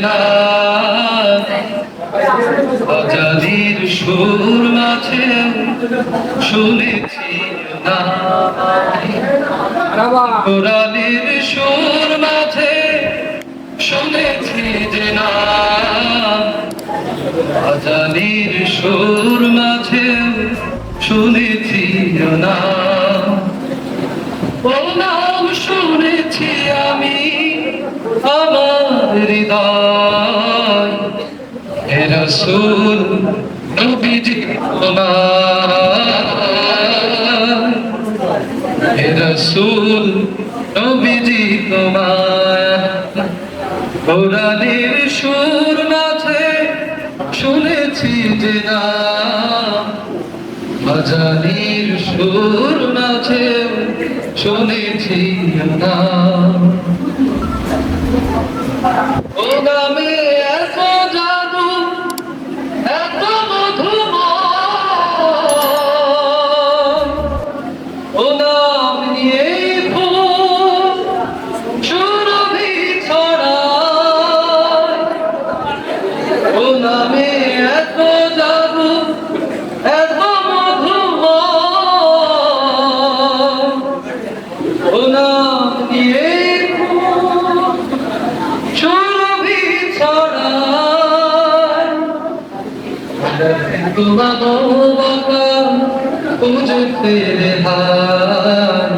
না আজানের সুর মাঝে শুনেছি না কোরআনের সুর মাঝে শুনেছি যে না আজানের সুর মাঝে শুনেছি না ও নাম শুনেছি আমি আমার হৃদয় হে রাসূল নবীজি তোমার হে রাসূল নবীজি তোমার কোরআনের সুর মাঝে শুনেছি যে না আজানের সুর মাঝে শুনেছি না ও নামে এত জাদু এত মধুময় ও নাম নিয়ে ফুল সুরভি ছড়ায় ও নামে এত জাদু এত মধুময় ও নাম নিয়ে সুরভি ছড়ায় তোমার বাবা বুঝতে হায়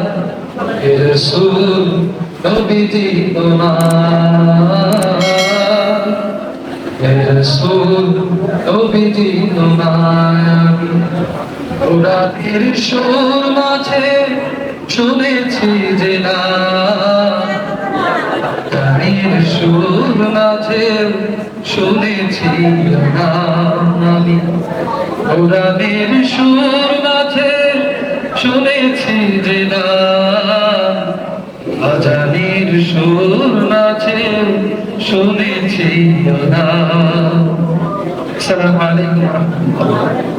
হে রাসূল নবীজি তোমার হে রাসূল নবীজি তোমার কোরআনের সুর মাঝে শুনেছি যে না গানের সুর মাঝে শুনেছি না আমি কোরআনের সুর মাঝে শুনেছি যে না আজানের সুর মাঝে শুনেছি না। আসসালামু আলাইকুম।